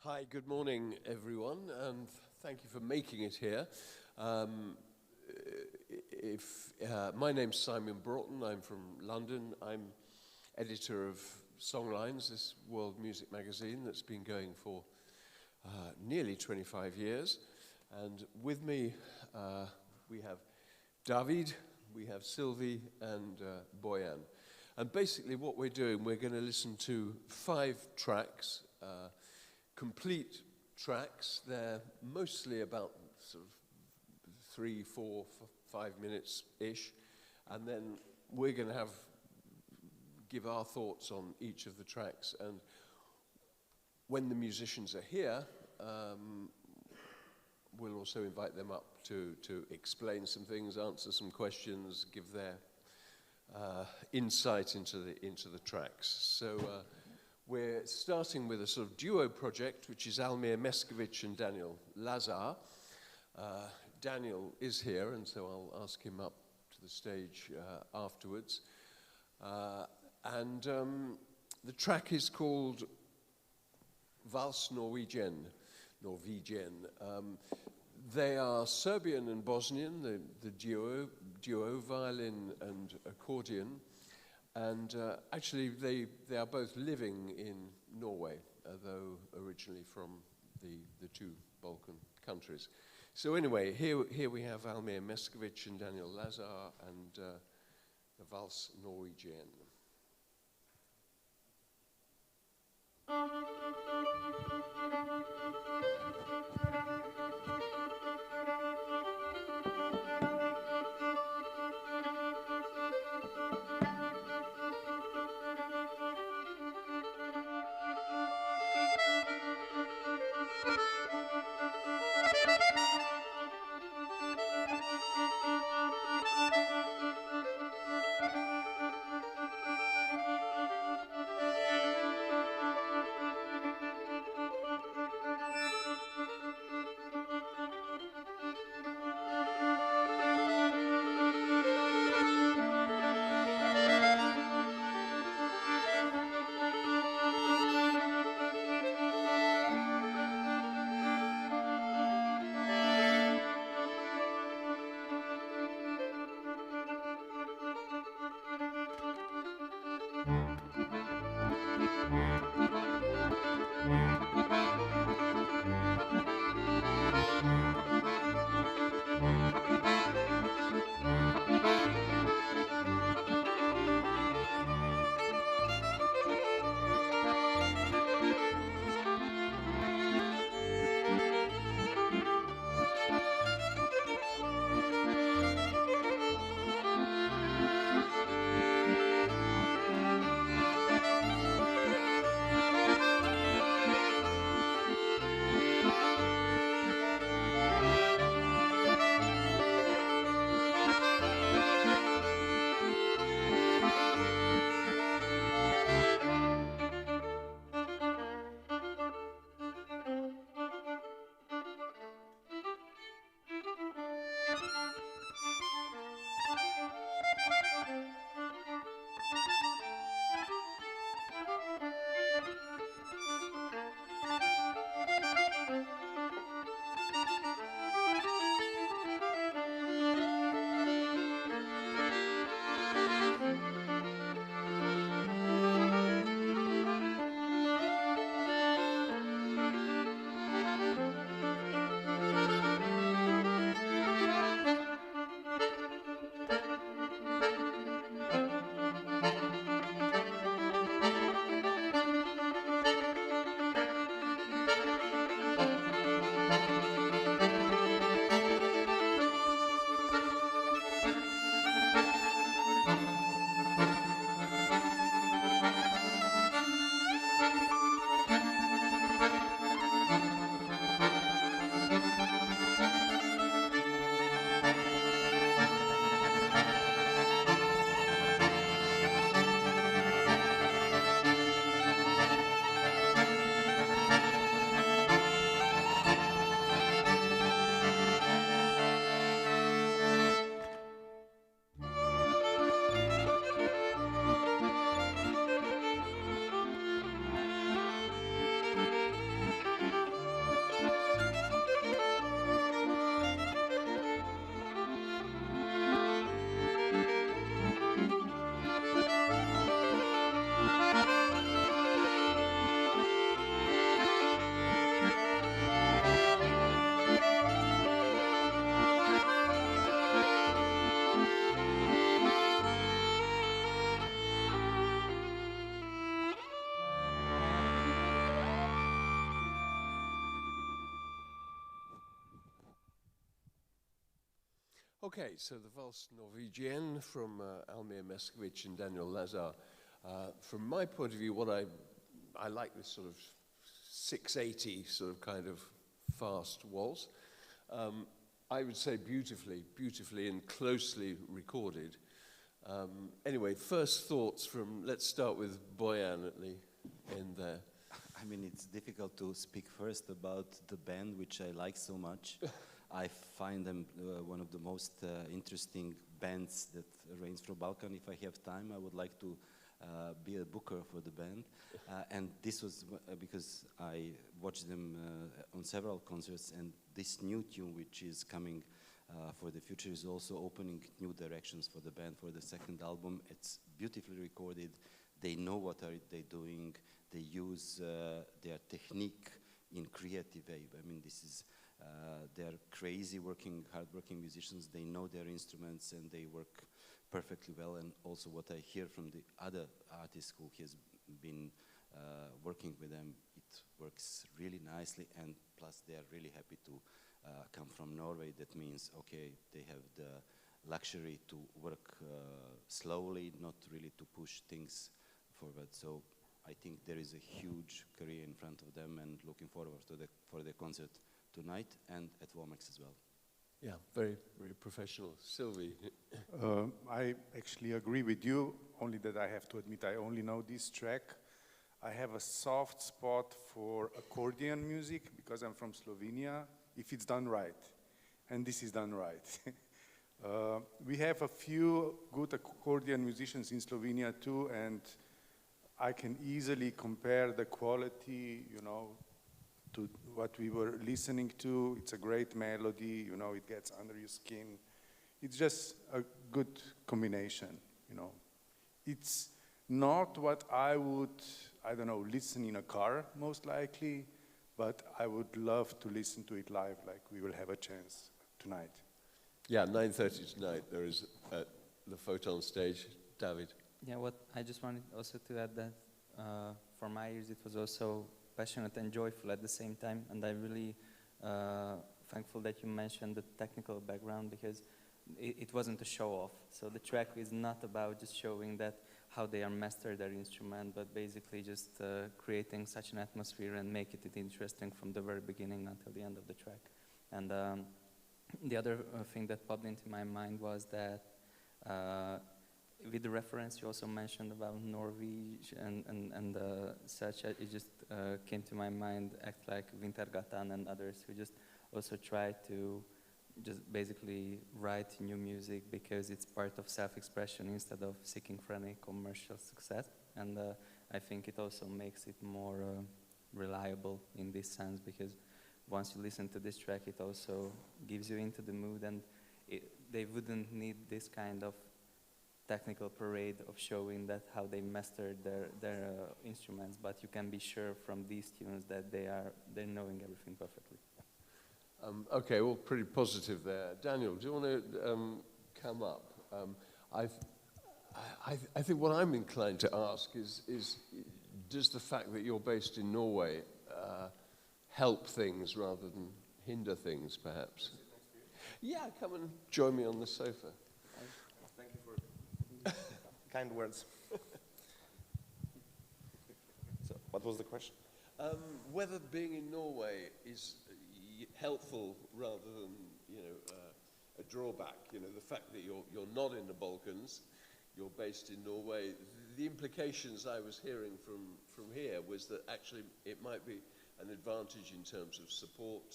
Hi, good morning, everyone, and thank you for making it here. My name's Simon Broughton. I'm from London. I'm editor of Songlines, this world music magazine that's been going for nearly 25 years. And with me, we have Dávid, we have Silvij, and Bojan. And basically what we're doing, we're going to listen to 5 tracks, complete tracks. They're mostly about sort of 3, 4, 5 minutes-ish. And then we're going to give our thoughts on each of the tracks. And when the musicians are here, we'll also invite them up to explain some things, answer some questions, give their insight into the tracks. So we're starting with a sort of duo project, which is Almir Meskovic and Daniel Lazar. Daniel is here, and so I'll ask him up to the stage afterwards. The track is called Vals Norwegian. They are Serbian and Bosnian, the duo, violin and accordion. And actually, they are both living in Norway, though originally from the 2 Balkan countries. So anyway, here we have Almir Meskovic and Daniel Lazar and the Vals Norwegian. Okay, so the Vals Norwegian from Almir Meskovic and Daniel Lazar. From my point of view, what I like this sort of 680 sort of kind of fast waltz. I would say beautifully and closely recorded. Anyway, first thoughts from, let's start with Bojan at the end there. I mean, it's difficult to speak first about the band, which I like so much. I find them one of the most interesting bands that range from Balkan. If I have time, I would like to be a booker for the band. And this was because I watched them on several concerts, and this new tune, which is coming for the future, is also opening new directions for the band for the second album. It's beautifully recorded. They know what are they doing. They use their technique in creative way. I mean, this is they're crazy hard-working musicians. They know their instruments and they work perfectly well. And also what I hear from the other artist who has been working with them, it works really nicely. And plus, they are really happy to come from Norway. That means, okay, they have the luxury to work slowly, not really to push things forward. So I think there is a huge career in front of them, and looking forward to for the concert tonight and at WOMEX as well. Yeah, very professional. Silvij. I actually agree with you, only that I have to admit I only know this track. I have a soft spot for accordion music because I'm from Slovenia, if it's done right. And this is done right. We have a few good accordion musicians in Slovenia too, and I can easily compare the quality, you know, to what we were listening to. It's a great melody, you know, it gets under your skin. It's just a good combination, you know. It's not what I would, I don't know, listen in a car, most likely, but I would love to listen to it live, like we will have a chance tonight. Yeah, 9:30 tonight, there is at the Photon stage. Dávid. Yeah, what I just wanted also to add that for my ears it was also passionate and joyful at the same time, and I'm really thankful that you mentioned the technical background, because it wasn't a show-off. So the track is not about just showing that how they are master their instrument, but basically just creating such an atmosphere and make it interesting from the very beginning until the end of the track. And the other thing that popped into my mind was that with the reference you also mentioned about Norway and such, it just came to my mind, act like Vintergatan and others who just also try to just basically write new music because it's part of self-expression instead of seeking for any commercial success. And I think it also makes it more reliable in this sense, because once you listen to this track, it also gives you into the mood, and they wouldn't need this kind of technical parade of showing that how they mastered their instruments, but you can be sure from these tunes that they're knowing everything perfectly. Okay, well, pretty positive there. Daniel, do you want to come up? I think what I'm inclined to ask is does the fact that you're based in Norway help things rather than hinder things, perhaps? Yeah, come and join me on the sofa. Thank you for kind words. So, what was the question? Whether being in Norway is helpful rather than, a drawback. You know, the fact that you're not in the Balkans, you're based in Norway. The implications I was hearing from here was that actually it might be an advantage in terms of support,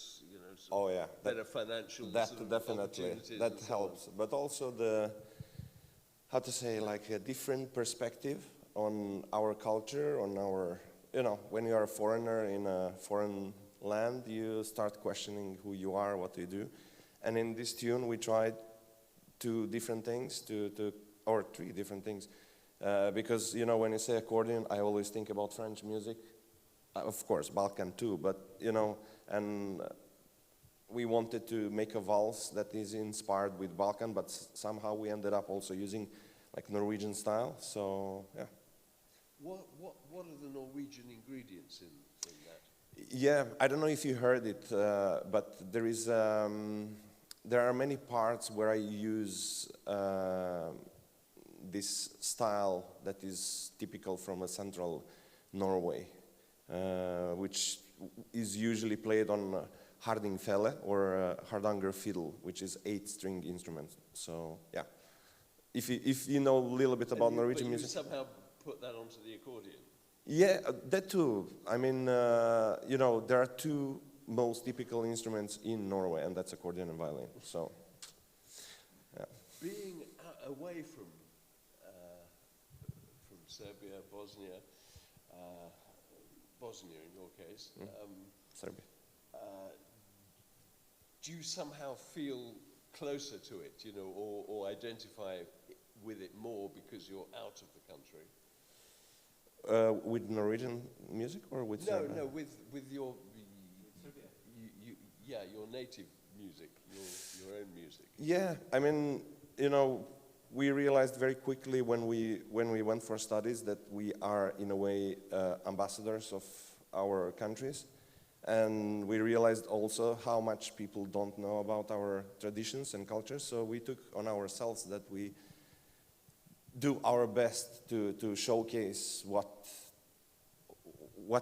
Oh yeah, better financial definitely that helps. But also like a different perspective on our culture, on our, when you are a foreigner in a foreign land, you start questioning who you are, what you do. And in this tune, we tried two different things, or three different things. Because, when you say accordion, I always think about French music. Of course, Balkan too, but, and we wanted to make a valse that is inspired with Balkan, but somehow we ended up also using like Norwegian style, so yeah. What are the Norwegian ingredients in that? Yeah, I don't know if you heard it, but there is there are many parts where I use this style that is typical from a central Norway, which is usually played on hardingfele or hardanger fiddle, which is 8-string instrument. So yeah, if you know a little bit about Norwegian music, you somehow put that onto the accordion. Yeah, that too. I mean, you know, there are two most typical instruments in Norway, and that's accordion and violin. So, yeah. Being away from Serbia, Bosnia in your case, Serbia. do you somehow feel closer to it, you know, or identify with it more because you're out of the country? With Norwegian music or with Serbia? No, with your your native music, your own music. Yeah, I mean, you know, we realized very quickly when we went for studies that we are in a way ambassadors of our countries, and we realized also how much people don't know about our traditions and cultures. So we took on ourselves that we do our best to showcase what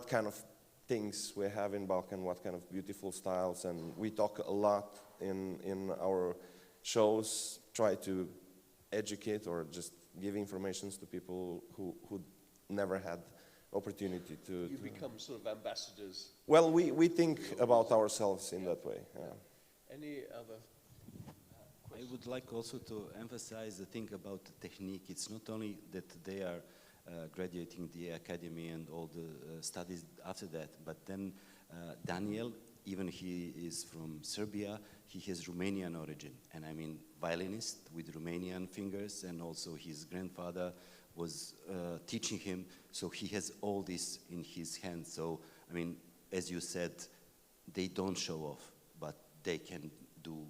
kind of things we have in Balkan, what kind of beautiful styles, and we talk a lot in our shows, try to educate or just give informations to people who never had opportunity to... You become sort of ambassadors. Well, we think about ourselves in that way. Yeah. Any other... I would like also to emphasize the thing about technique. It's not only that they are graduating the academy and all the studies after that, but then Daniel, even he is from Serbia, he has Romanian origin, and I mean violinist with Romanian fingers, and also his grandfather was teaching him, so he has all this in his hands. So I mean, as you said, they don't show off, but they can do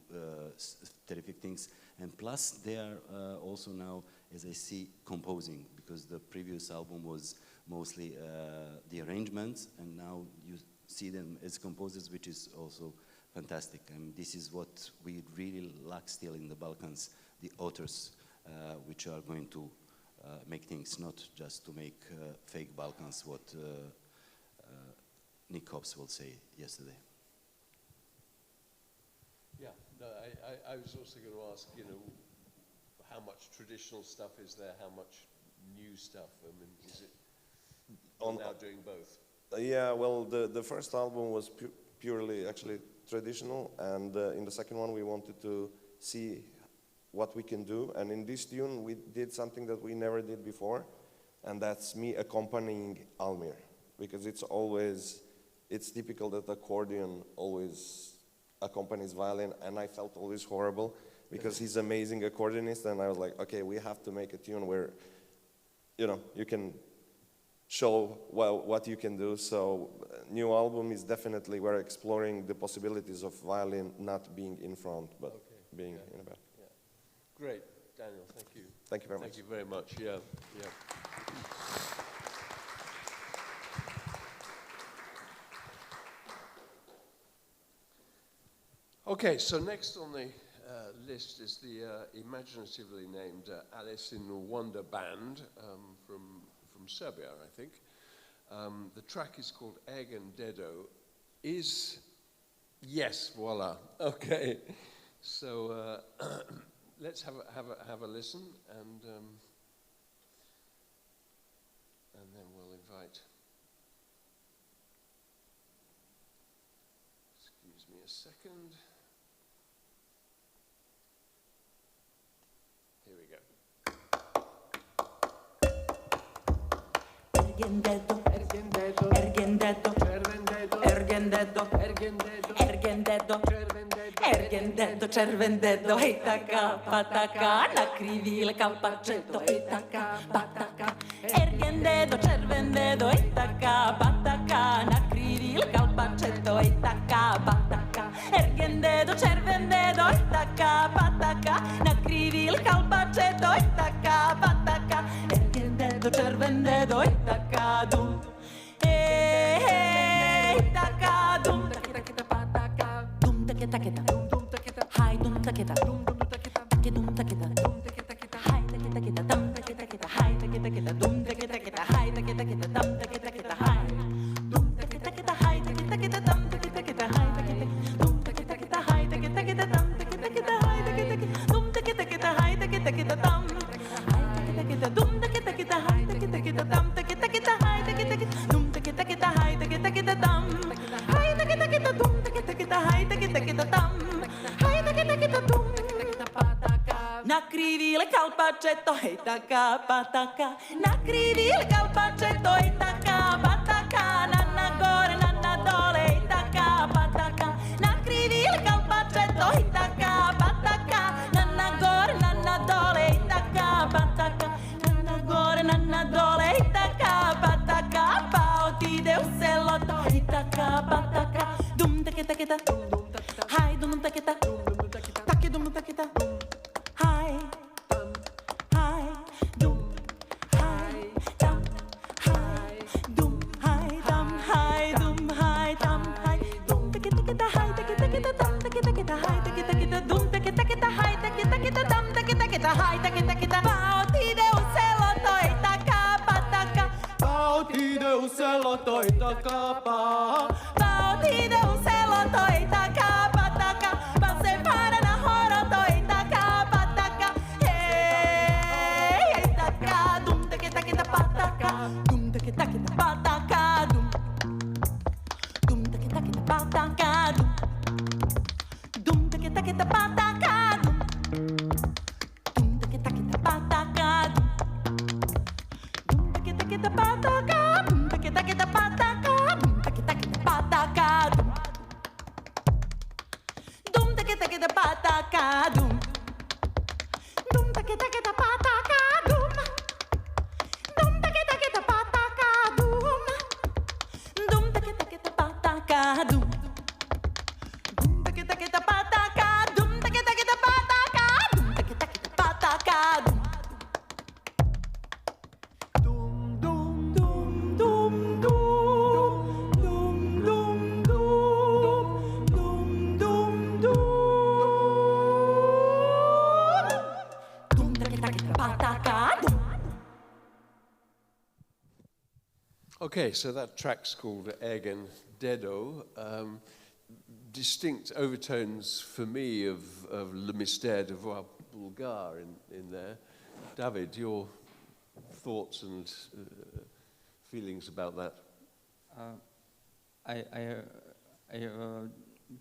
terrific things. And plus they are also now, as I see, composing, because the previous album was mostly the arrangements, and now you see them as composers, which is also fantastic. And this is what we really lack still in the Balkans, the authors which are going to make things, not just to make fake Balkans, what Nick Hobbs will say yesterday. Yeah, no, I was also going to ask, you know, how much traditional stuff is there, how much new stuff? I mean, is it now doing both? Yeah, well, the first album was purely actually traditional, and in the second one we wanted to see what we can do, and in this tune we did something that we never did before, and that's me accompanying Almir, because it's typical that accordion always accompanies violin, and I felt always horrible because he's an amazing accordionist, and I was like, okay, we have to make a tune where, you know, you can show what you can do. So new album is definitely, we're exploring the possibilities of violin not being in front, but being in the back. Yeah. Great, Daniel, thank you. Thank you very much. Thank you very much, yeah. Okay, so next on the list is the imaginatively named Alice in Wonder Band from Serbia, I think. The track is called Egg and Dedo. Yes, voila. Okay, so let's have a listen, and then we'll invite. Excuse me a second. Here we go. Ergendedo, ergendedo, ergendedo, ergendedo, ergendedo, ergendedo, ergendedo, cervendedo, hei taka, pataka, na krivile kalpačeto, hei taka, pataka, ergendedo, cervendedo, hei taka, pataka, na krivile kalpačeto, hei taka, pataka, ergendedo, cervendedo, hei taka, pataka, na krivile kalpačeto, hei taka, pataka, ergendedo, cervendedo, hei taka, dum, hei taka, dum, takita pataka, dum takita kita, dum takita, hai dum takita. kita hai ta kita dum ta kita hai ta kita dum ta kita hai dum ta kita hai ta kita dum ta kita hai ta dum ta kita hai ta kita dum ta kita hai ta dum ta kita hai ta kita dum hai ta kita dum ta kita hai ta kita dum ta kita hai ta dum ta kita hai ta kita dum hai ta kita dum ta kita hai ta kita dum hai ta kita dum na crivile calpacetto e tacca patacca na crivile calpacetto e tacca patacca nanna gore nanna dole e tacca patacca na crivile calpacetto e tacca patacca nanna gore nanna dole e tacca patacca nanna gore nanna dole e tacca patacca pauti deus selotto e tacca patacca dum taketa hai dum taketa takki dum taketa hi, hi, dum, hi, dum, hi, dum, hi, dum, hi, dum, hi, dum, hi, dum, takita, hi, takita, dum, takita, hi, takita, dum, takita, hi, takita, dum, takita, hi, takita, pauti deus seloto itaka pataka, pauti deus seloto itaka pa, pauti deus seloto itaka pataka, passe para na horoto itaka. Dum ta kita pataka dum dum ta kita pataka dum dum ta kita pataka dum dum ta kita pataka dum dum ta kita pataka dum ta kita pataka dum ta kita pataka dum dum ta kita pataka dum dum ta kita pataka dum dum ta kita pataka dum dum ta kita pataka dum dum ta kita pataka dum ta kita pataka dum ta kita pataka dum dum dum dum dum dum dum dum dum dum ta kita pataka dum. Okay, so that track's called Egen Dedo. Distinct overtones for me of Le Mystère de Voix Bulgare in there. Dávid, your thoughts and feelings about that?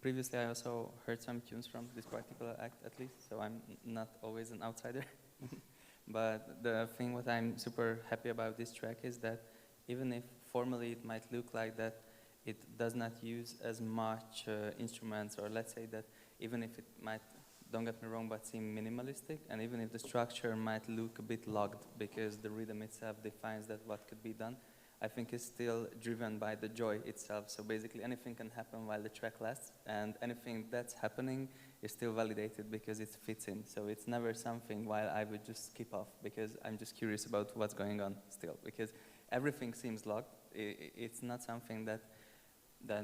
Previously I also heard some tunes from this particular act at least, so I'm not always an outsider. But the thing what I'm super happy about this track is that even if formally it might look like that it does not use as much instruments, or let's say that even if it might, don't get me wrong, but seem minimalistic, and even if the structure might look a bit logged because the rhythm itself defines that what could be done, I think it's still driven by the joy itself. So basically anything can happen while the track lasts, and anything that's happening is still validated because it fits in. So it's never something while I would just skip off because I'm just curious about what's going on still, because everything seems logged. It's not something that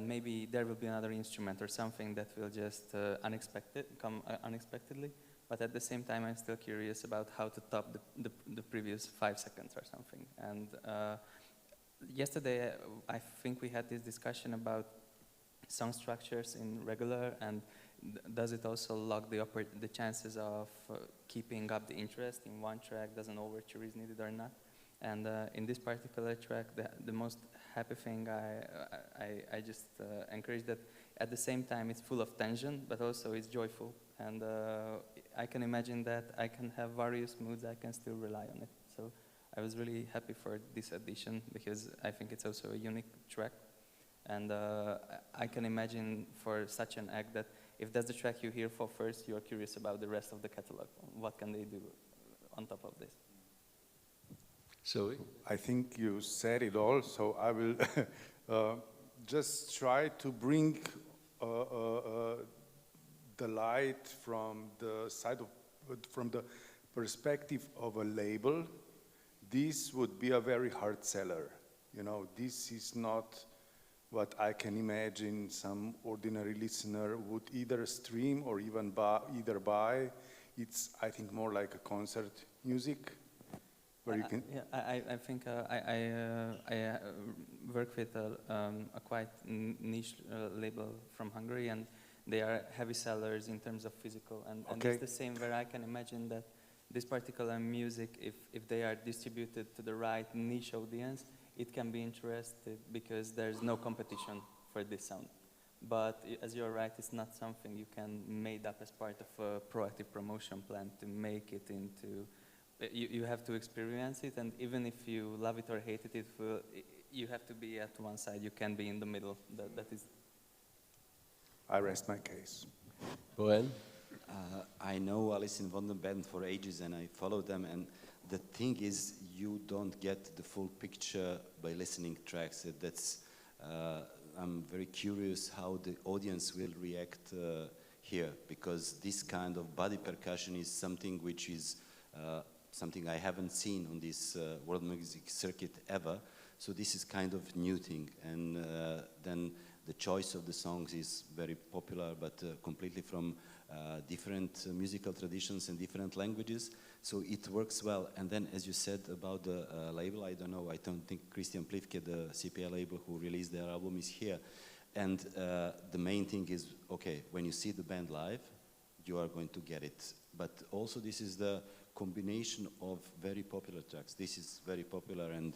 maybe there will be another instrument or something that will just come unexpectedly. But at the same time, I'm still curious about how to top the previous 5 seconds or something. And yesterday, I think we had this discussion about song structures in regular, and does it also log the chances of keeping up the interest in one track? Does an overture is needed or not? And in this particular track, the most happy thing I just encourage that at the same time it's full of tension, but also it's joyful. And I can imagine that I can have various moods, I can still rely on it. So I was really happy for this addition because I think it's also a unique track. And I can imagine for such an act that if that's the track you hear for first, you're curious about the rest of the catalog. What can they do on top of this? Silvij? I think you said it all, so I will just try to bring the light from the side of, from the perspective of a label. This would be a very hard seller. You know, this is not what I can imagine some ordinary listener would either stream or even buy. It's, I think, more like a concert music, where you can. Yeah, I think I work with a quite niche label from Hungary, and they are heavy sellers in terms of physical, and it's the same where I can imagine that this particular music, if they are distributed to the right niche audience, it can be interesting because there's no competition for this sound. But as you're right, it's not something you can made up as part of a proactive promotion plan to make it into. You have to experience it, and even if you love it or hate it, you have to be at one side. You can be in the middle. That is. I rest my case. Bojan? I know Alice in Wonderland for ages, and I follow them. And the thing is, you don't get the full picture by listening tracks. I'm very curious how the audience will react here, because this kind of body percussion is something which is something I haven't seen on this world music circuit ever. So this is kind of new thing. And then the choice of the songs is very popular, but completely from different musical traditions and different languages. So it works well. And then, as you said about the label, I don't know, I don't think Christian Plivke, the CPL label who released their album, is here. And the main thing is, okay, when you see the band live, you are going to get it. But also this is the combination of very popular tracks. This is very popular, and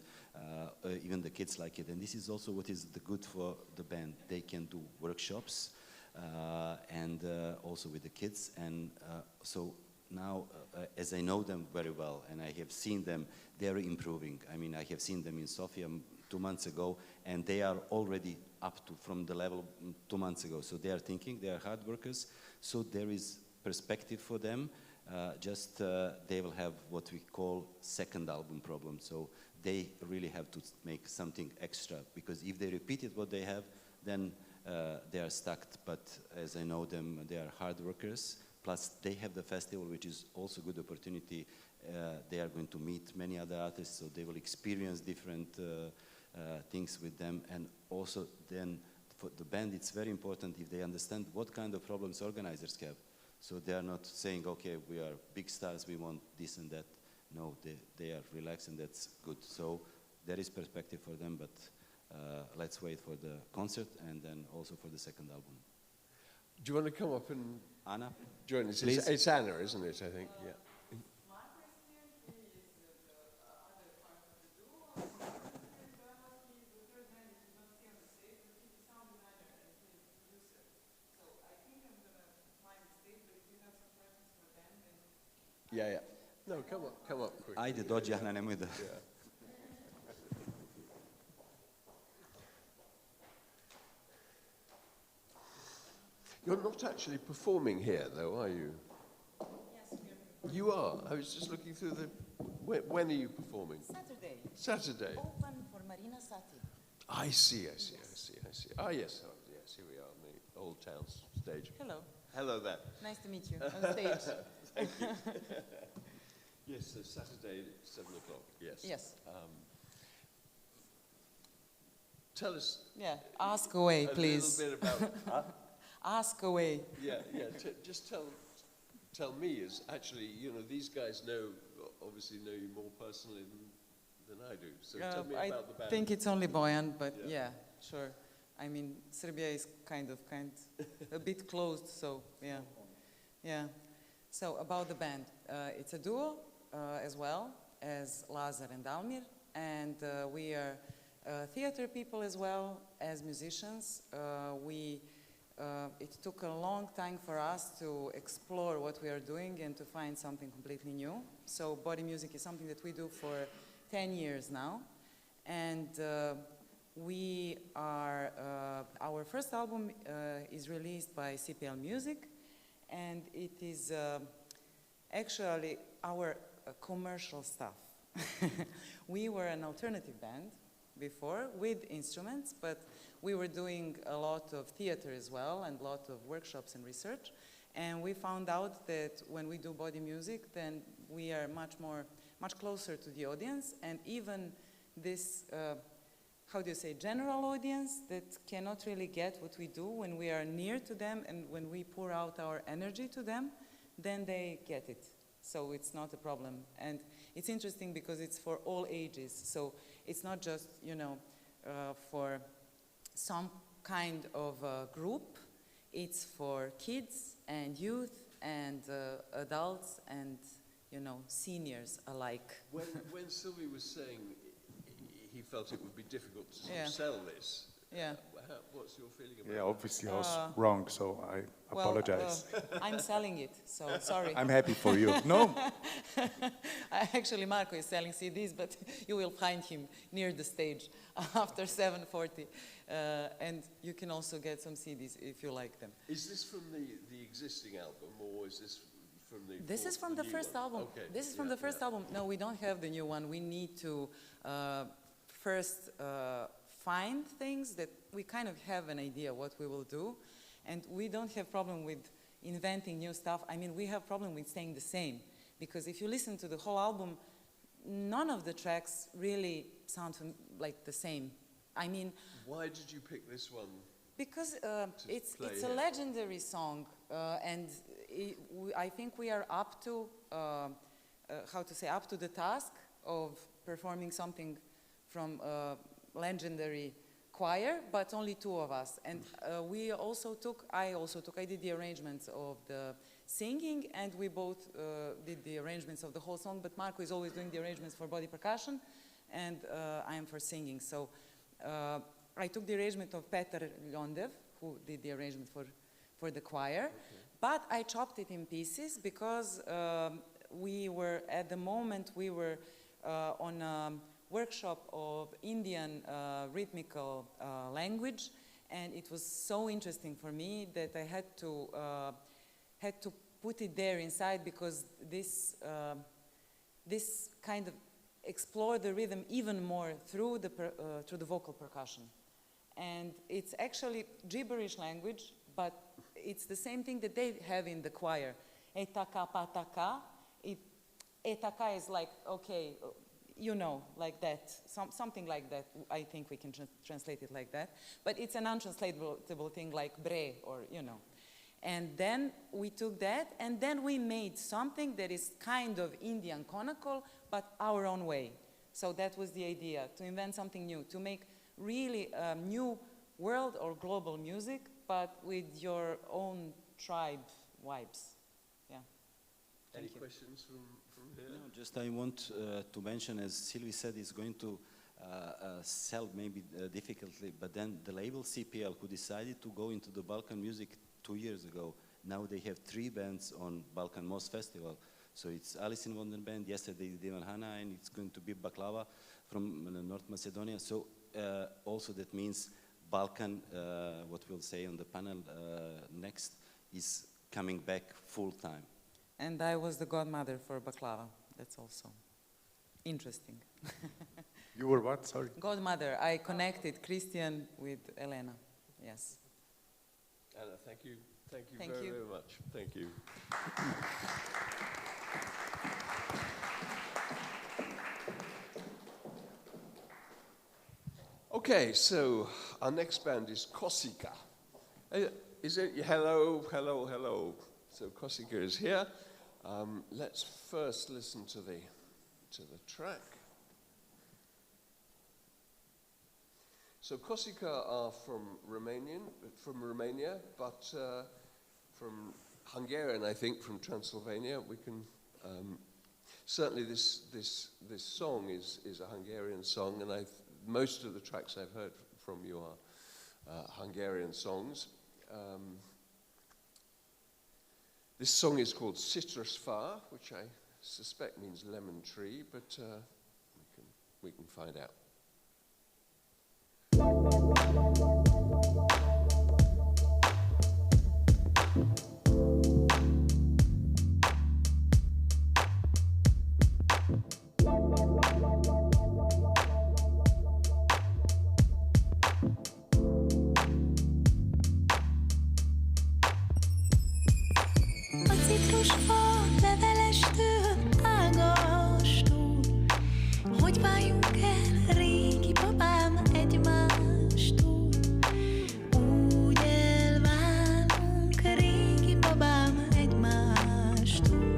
even the kids like it. And this is also what is the good for the band. They can do workshops and also with the kids. And so now, as I know them very well, and I have seen them, they're improving. I mean, I have seen them in Sofia 2 months ago, and they are already up to from the level 2 months ago. So they are thinking, they are hard workers. So there is perspective for them. They will have what we call second album problem. So they really have to make something extra, because if they repeated what they have, then they are stuck. But as I know them, they are hard workers. Plus they have the festival, which is also a good opportunity. They are going to meet many other artists, so they will experience different things with them. And also then for the band, it's very important if they understand what kind of problems organizers have. So they are not saying, okay, we are big stars, we want this and that. No, they are relaxed, and that's good. So there is perspective for them, but let's wait for the concert and then also for the second album. Do you want to come up and Anna? join us? Please. It's Anna, isn't it, I think? Yeah. Yeah. No, come up quick. Ajde, dođi, Ana, nemoj da... Yeah. You're not actually performing here, though, are you? Yes, You are. I was just looking through the... When are you performing? Saturday. Saturday. Open for Marina Sati. I see. Ah, yes. Here we are on the Old Town stage. Hello. Hello there. Nice to meet you on stage. Thank you. Yes, so Saturday, 7 o'clock, yes. Yes. Tell us Yeah. Ask away, please. a little bit about... Ask away. Yeah. Just tell me, as actually, these guys obviously know you more personally than I do. So tell me about the band. I think it's only Bojan, but yeah, sure. I mean, Serbia is kind of a bit closed, so yeah. So about the band, it's a duo as well as Lazar and Almir, and we are theater people as well as musicians. It took a long time for us to explore what we are doing and to find something completely new. So body music is something that we do for 10 years now. And our first album is released by CPL Music, and it is actually our commercial stuff. We were an alternative band before with instruments, but we were doing a lot of theater as well and a lot of workshops and research. And we found out that when we do body music, then we are much closer to the audience, and even this, general audience that cannot really get what we do when we are near to them and when we pour out our energy to them, then they get it. so it's not a problem. And it's interesting because it's for all ages, so it's not just, you know, for some kind of group. It's for kids and youth and adults and, you know, seniors alike. When Silvij was saying he felt it would be difficult to Yeah. sell this, Yeah. What's your feeling about Yeah, that? obviously I was wrong, so I apologize. I'm selling it, so sorry. I'm happy for you. No, Actually, Marco is selling CDs, but you will find him near the stage after 7:40. And you can also get some CDs if you like them. Is this from the existing album, or is this from the... This is from the new first one? album. Okay. This is from the first album. No, we don't have the new one. We need to first find things that we kind of have an idea what we will do. And we don't have problem with inventing new stuff. I mean, we have problem with staying the same. Because if you listen to the whole album, none of the tracks really sound like the same. I mean... Why did you pick this one? Because it's play a here? legendary song, and I think we are up to, up to the task of performing something from a legendary choir, but only two of us. And I did the arrangements of the singing, and we both did the arrangements of the whole song, but Marco is always doing the arrangements for body percussion, and I am for singing. So I took the arrangement of Petar Ljondev, who did the arrangement for the choir, but I chopped it in pieces because we were on a workshop of Indian rhythmical language, and it was so interesting for me that I had to put it there inside, because this kind of explored the rhythm even more through the vocal percussion. And it's actually gibberish language, but it's the same thing that they have in the choir. Etaka pataka. Etaka is like, okay, you know, like that, something like that. I think we can translate it like that. But it's an untranslatable thing like bre, or, you know. And then we took that, and then we made something that is kind of Indian conical, but our own way. So that was the idea, to invent something new, to make really new world or global music, but with your own tribe vibes. Yeah. Any questions from here? No, just I want to mention, as Silvij said, is going to sell maybe difficultly, but then the label CPL, who decided to go into the Balkan music 2 years ago, now they have 3 bands on Balkan Most Festival. So it's Alice in Wonderland Band, yesterday Divan Hana, and it's going to be Baklava from North Macedonia. So also that means Balkan, what we'll say on the panel next, is coming back full time. And I was the godmother for Baklava. That's also interesting. you were what? Sorry. Godmother. I connected Christian with Elena. Yes. Anna, thank you. Thank you Thank very, you. very much. Thank you. Okay, so our next band is Kosika. Is it? Hello, hello, hello. So Kosika is here. Let's first listen to the track. So Kosika are from Romania, but from Hungarian, I think, from Transylvania. We can certainly this song is a Hungarian song, and most of the tracks I've heard from you are Hungarian songs. This song is called Citrusfár, which I suspect means lemon tree, but we can find out. A citrusfa levelestől, ágastól, hogy váljunk el régi babám egymástól. Úgy elválunk régi babám egymástól.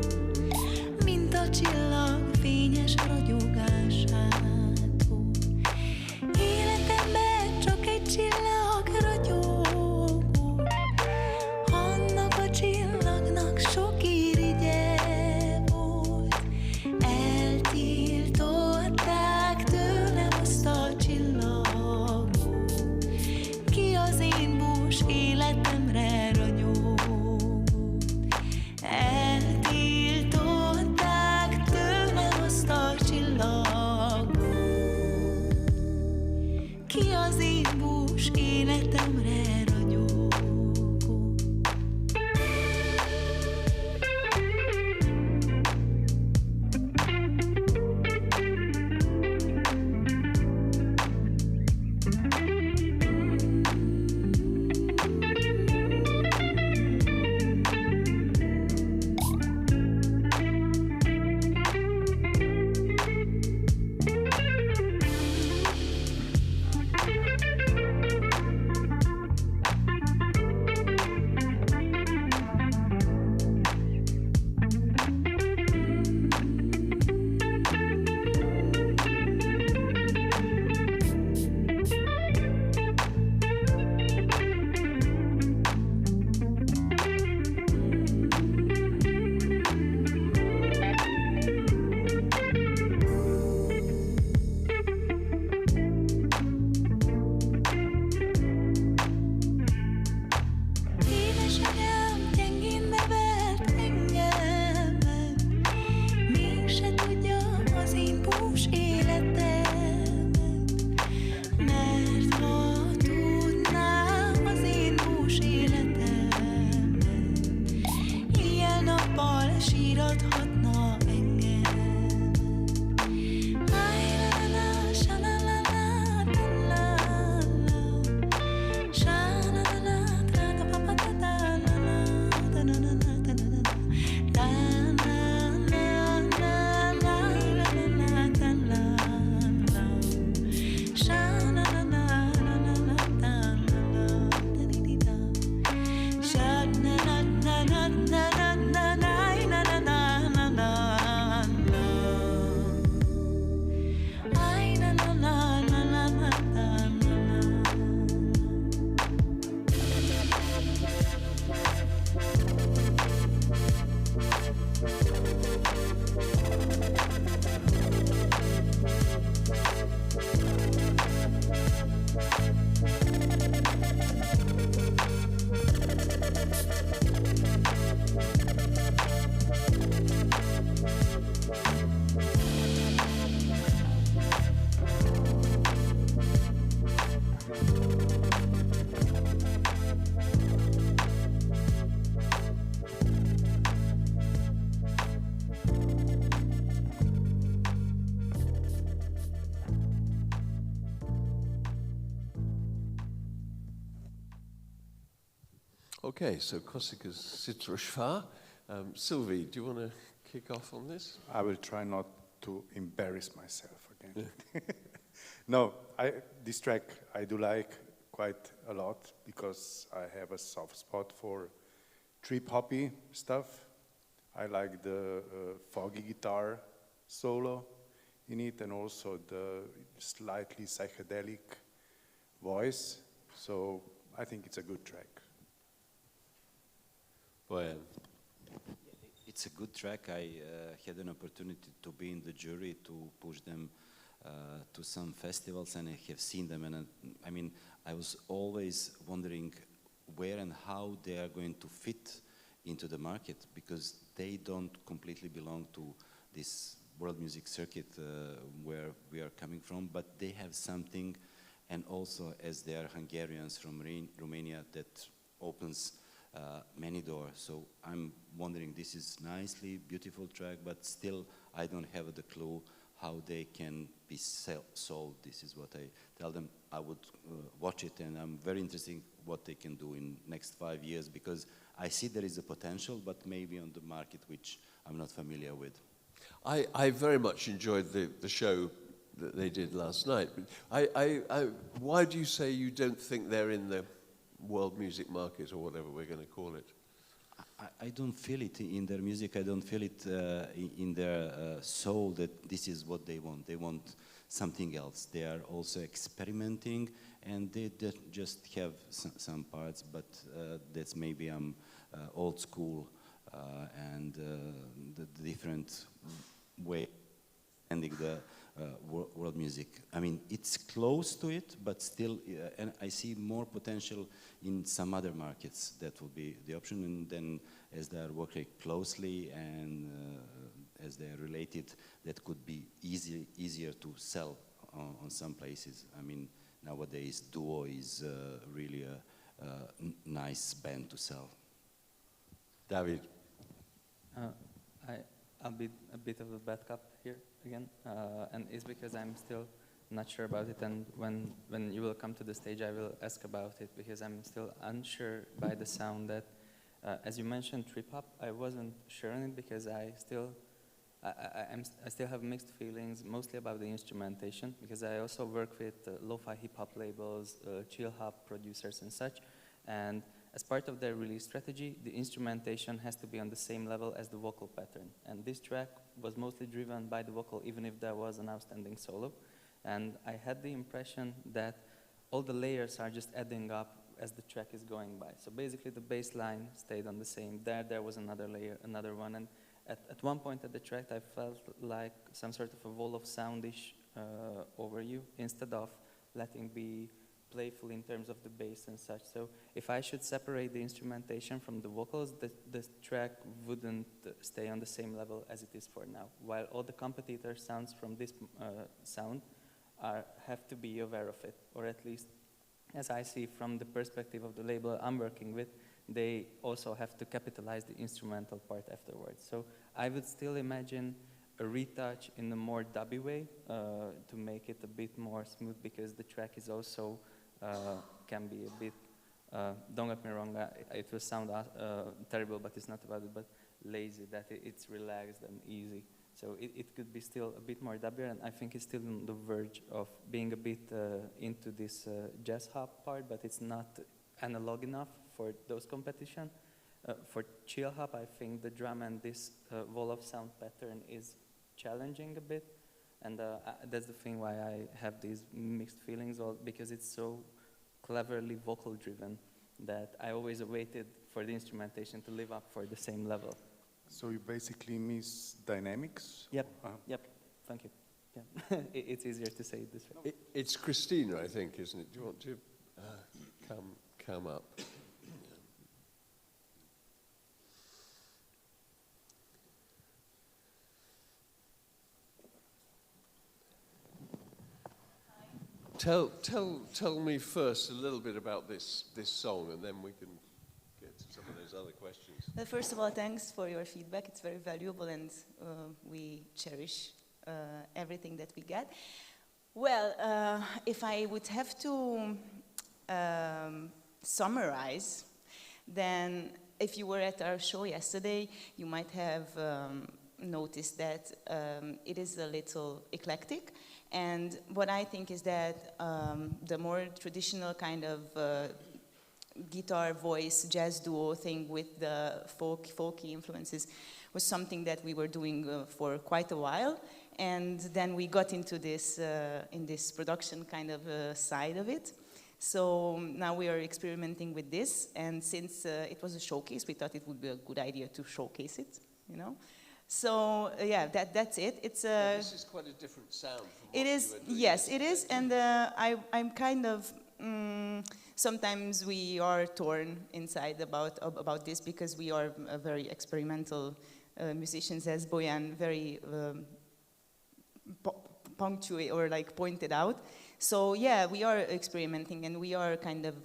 Okay, so Kosikas Sitroshva. Silvij, do you want to kick off on this? I will try not to embarrass myself again. No, this track I do like quite a lot because I have a soft spot for trip-hoppy stuff. I like the foggy guitar solo in it and also the slightly psychedelic voice. So I think it's a good track. Bojan. It's a good track. I had an opportunity to be in the jury to push them to some festivals, and I have seen them. And I mean, I was always wondering where and how they are going to fit into the market, because they don't completely belong to this world music circuit where we are coming from, but they have something, and also as they are Hungarians from Romania, that opens many doors. So I'm wondering, this is nicely beautiful track, but still I don't have the clue how they can be sold. This is what I tell them. I would watch it, and I'm very interested what they can do in next 5 years, because I see there is a potential, but maybe on the market which I'm not familiar with. I very much enjoyed the show that they did last night. Why do you say you don't think they're in the world music market, or whatever we're going to call it? I don't feel it in their music. I don't feel it in their soul that this is what they want. They want something else. They are also experimenting, and they just have some parts, but that's maybe old school and the different way ending the world music. I mean, it's close to it, but still, and I see more potential in some other markets. That will be the option, and then as they are working closely and as they are related, that could be easier to sell on some places. I mean, nowadays Duo is really a nice band to sell. Dávid. I'll be a bit of a bad cop here again, and it's because I'm still not sure about it, and when you will come to the stage I will ask about it, because I'm still unsure by the sound that, as you mentioned trip-hop, I wasn't sure on it because I still have mixed feelings, mostly about the instrumentation, because I also work with lo-fi hip-hop labels, chill-hop producers and such, and as part of their release strategy, the instrumentation has to be on the same level as the vocal pattern. And this track was mostly driven by the vocal, even if there was an outstanding solo. And I had the impression that all the layers are just adding up as the track is going by. So basically the bass line stayed on the same. There was another layer, another one. And at one point at the track, I felt like some sort of a wall of soundish overview, instead of letting be playful in terms of the bass and such. So if I should separate the instrumentation from the vocals, the track wouldn't stay on the same level as it is for now, while all the competitor sounds from this sound have to be aware of it, or at least, as I see from the perspective of the label I'm working with, they also have to capitalize the instrumental part afterwards. So I would still imagine a retouch in a more dubby way to make it a bit more smooth, because the track is also can be a bit, don't get me wrong, it will sound terrible, but it's not about it, but lazy, that it's relaxed and easy. So it could be still a bit more dubbier, and I think it's still on the verge of being a bit into this jazz hop part, but it's not analog enough for those competition. For chill hop, I think the drum and this wall of sound pattern is challenging a bit, and that's the thing why I have these mixed feelings, because it's so cleverly vocal driven that I always awaited for the instrumentation to live up for the same level. So you basically miss dynamics? Yep, yep, thank you. Yeah. It's easier to say it this way. It's Christina, I think, isn't it? Do you want to come up? Tell me first a little bit about this song, and then we can get to some of those other questions. Well, first of all, thanks for your feedback. It's very valuable, and we cherish everything that we get. Well, if I would have to summarize, then if you were at our show yesterday, you might have noticed that it is a little eclectic. And what I think is that the more traditional kind of guitar, voice, jazz duo thing with the folky influences was something that we were doing for quite a while. And then we got into this, in this production kind of side of it. So now we are experimenting with this, and since it was a showcase, we thought it would be a good idea to showcase it, you know. So yeah, that's it. It's this is quite a different sound from what it is. you were doing Yes, it yesterday. is, and I'm kind of. Sometimes we are torn inside about this because we are very experimental musicians, as Bojan very punctuate or like pointed out. So yeah, we are experimenting, and we are kind of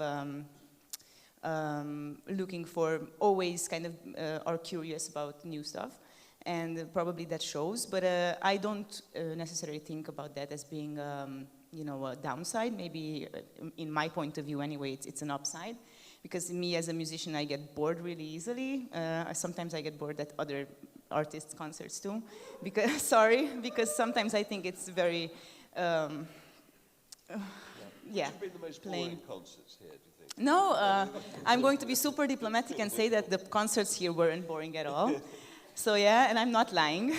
looking for, always kind of are curious about new stuff, and probably that shows. But I don't necessarily think about that as being you know, a downside. Maybe in my point of view anyway, it's an upside, because me as a musician, I get bored really easily. Sometimes I get bored at other artists' concerts too, because because sometimes I think it's very yeah, Which have been the most boring concerts here, do you think? No, I'm going to be super diplomatic and say that the concerts here weren't boring at all. So yeah, and I'm not lying.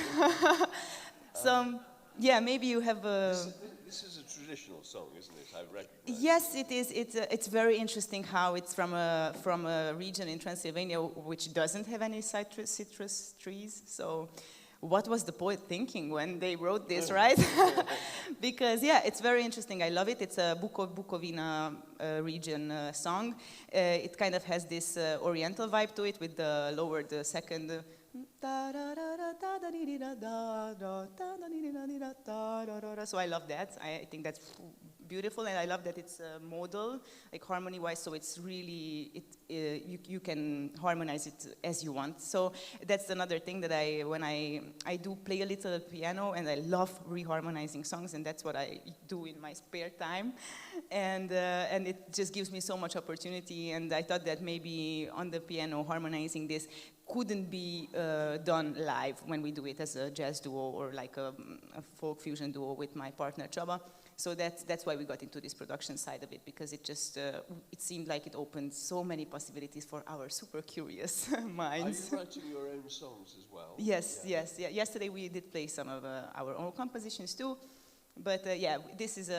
So yeah, maybe you have a... This is a traditional song, isn't it? I recognize. Yes, it is. It's very interesting how it's from a region in Transylvania which doesn't have any citrus trees. So what was the poet thinking when they wrote this, right? Because yeah, it's very interesting. I love it. It's a Bukovina region song. It kind of has this oriental vibe to it with the lowered second. So I love that. I think that's beautiful, and I love that it's modal, like harmony-wise. So it's really you can harmonize it as you want. So that's another thing that when I do play a little piano, and I love reharmonizing songs, and that's what I do in my spare time, and it just gives me so much opportunity. And I thought that maybe on the piano harmonizing this couldn't be done live when we do it as a jazz duo or like a folk fusion duo with my partner Csaba. So that's why we got into this production side of it, because it just it seemed like it opened so many possibilities for our super curious minds. Are you writing your own songs as well? Yes, yeah. Yes, yeah. Yesterday we did play some of our own compositions too, but yeah, this is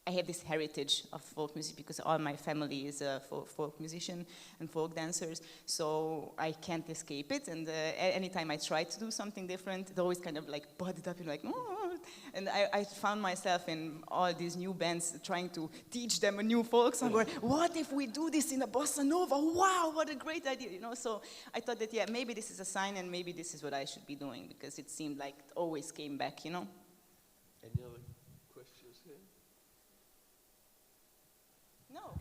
I have this heritage of folk music because all my family is folk musician and folk dancers, so I can't escape it. And anytime I try to do something different, it always kind of like budded up and like, oh. And I found myself in all these new bands trying to teach them a new folk song. Or what if we do this in a bossa nova? Wow, what a great idea, you know? So I thought that, yeah, maybe this is a sign, and maybe this is what I should be doing, because it seemed like it always came back, you know? Any other questions here? No.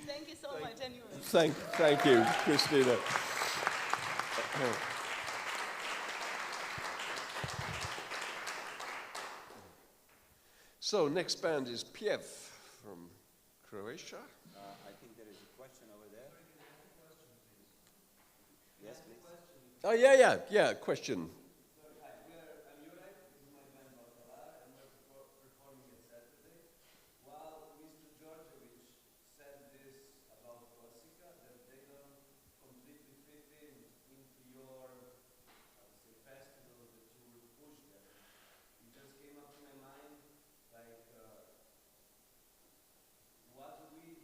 Thank you so much, anyway. Thank you, Christina. So, next band is Pjev from Croatia. I think there is a question over there. Yes, please. Oh, yeah, question. Mr. Djordjevic said this about Corsica, that they don't completely fit into your festivals that you would push them. It just came up to my mind, like, what do you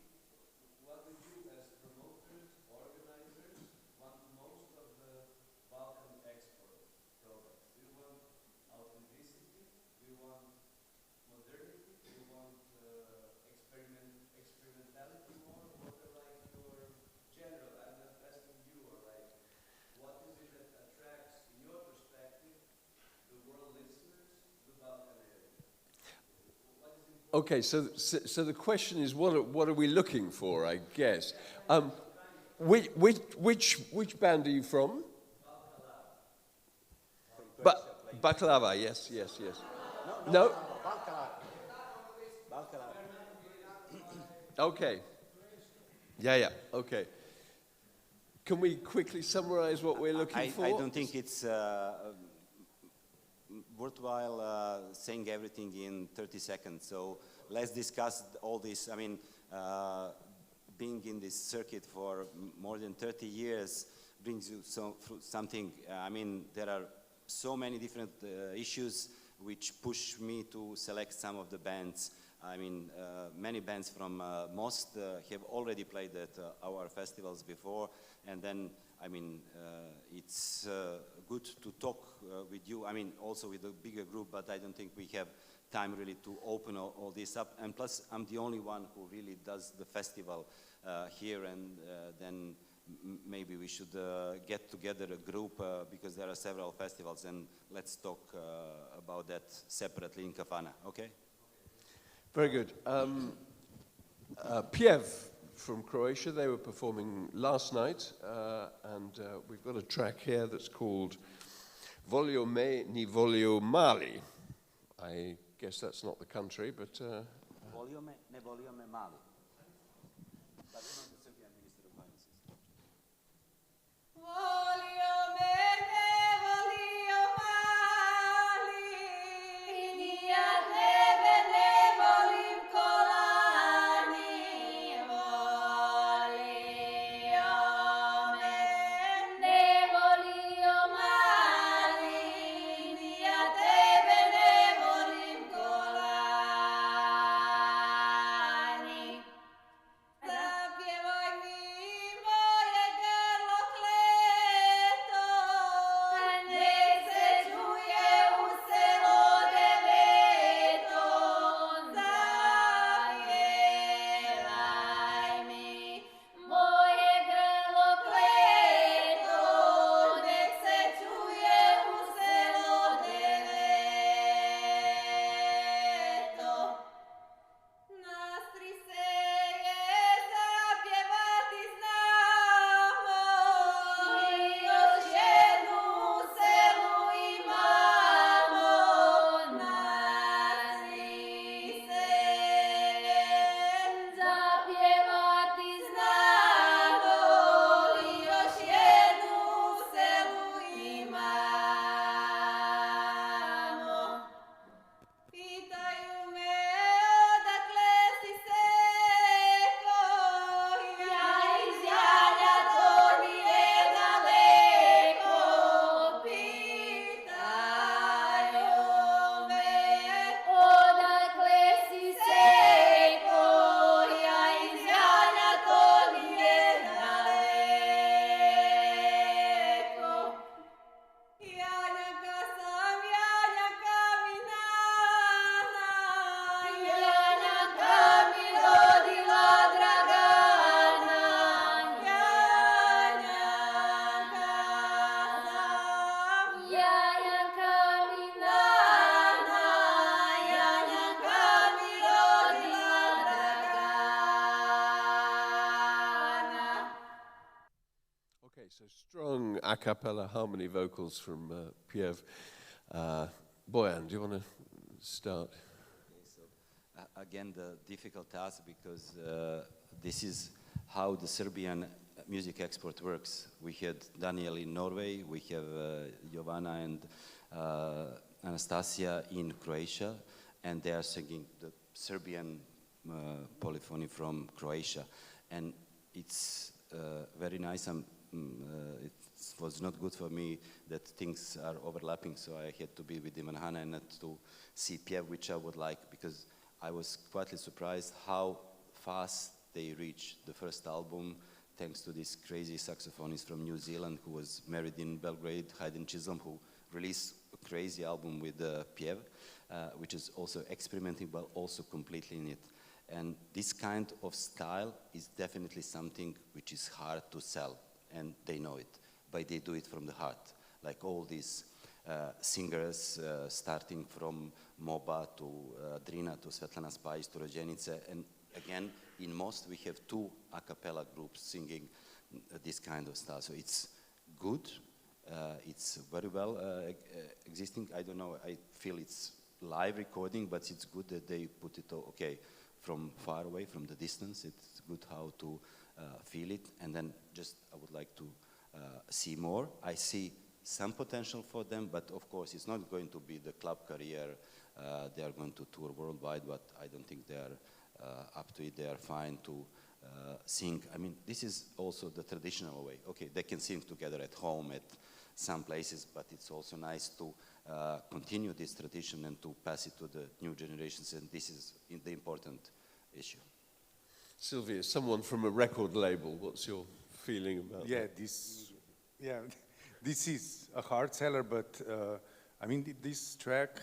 as promoters, organizers, want most of the Balkan export products? Do you want authenticity? Do you want modernity? Do you want experimentality more? What are like your general? I'm not asking you, or like, what is it that attracts, in your perspective, the world listeners to the Balkan area? What is important? Okay, so the question is, what are we looking for? I guess. Which band are you from? Baklava. Yes. No. Okay. Yeah, okay. Can we quickly summarize what we're looking for? I don't think it's worthwhile saying everything in 30 seconds. So let's discuss all this. I mean, being in this circuit for more than 30 years brings you something. I mean, there are so many different issues which push me to select some of the bands. I mean, many bands from Most have already played at our festivals before, and then, I mean, it's good to talk with you, I mean, also with a bigger group, but I don't think we have time really to open all this up, and plus, I'm the only one who really does the festival here, and then maybe we should get together a group because there are several festivals, and let's talk about that separately in Kafana, okay? Very good. Pjev from Croatia, they were performing last night, and we've got a track here that's called Volio me ni volio mali. I guess that's not the country, but... Volio me, ne volio me mali. That's not the Serbian Minister of Finance. Volio me ne volio mali, ni ja tebe ne volim kolani. Volio me ne volio mali, ni ja tebe ne volim kolani. Zapjevaj mi moje grlo kleto, nek se čuje u selo deveto. Zapjevaj mi moje grlo kleto, nek se čuje u selo deveto. Nastri se je zapjevati znamo, i još jednu u selu imamo. Nastri se je zapjevati znamo, i još jednu u selu imamo. Pitaju me odakle si seko, ja iz Janja, to nije daleko. Pitaju me odakle si seko, ja iz Janja, to nije daleko. Janjaka sam, Janjaka mi nana, Janjaka mi rodila Dragana. Janjaka sam, Janjaka mi nana, Janjaka mi rodila Dragana. Okay, so strong a cappella harmony vocals from Pjev. Bojan, do you want to start? Okay, so again, the difficult task because this is how the Serbian music export works. We had Daniel in Norway, we have Jovana and Anastasia in Croatia, and they are singing the Serbian polyphony from Croatia. And it's very nice. It was not good for me that things are overlapping, so I had to be with Ivan Hanna and not to see Pjev, which I would like, because I was quite surprised how fast they reached the first album, thanks to this crazy saxophonist from New Zealand who was married in Belgrade, Hayden Chisholm, who released a crazy album with Pjev, which is also experimenting, but also completely in it. And this kind of style is definitely something which is hard to sell, and they know it, but they do it from the heart. Like all these singers, starting from Moba to Drina to Svetlana Spajić to Rođenice, and again, in Most we have two a cappella groups singing this kind of style. So it's good, it's very well existing. I don't know, I feel it's live recording, but it's good that they put it, okay, from far away, from the distance. It's good how to feel it. And then just I would like to see more. I see some potential for them, but of course it's not going to be the club career. They are going to tour worldwide, but I don't think they are up to it. They are fine to sing. I mean, this is also the traditional way. Okay, they can sing together at home at some places, but it's also nice to continue this tradition and to pass it to the new generations, and this is the important issue. Silvij, as someone from a record label, what's your feeling about that? This is a hard seller, but I mean, this track,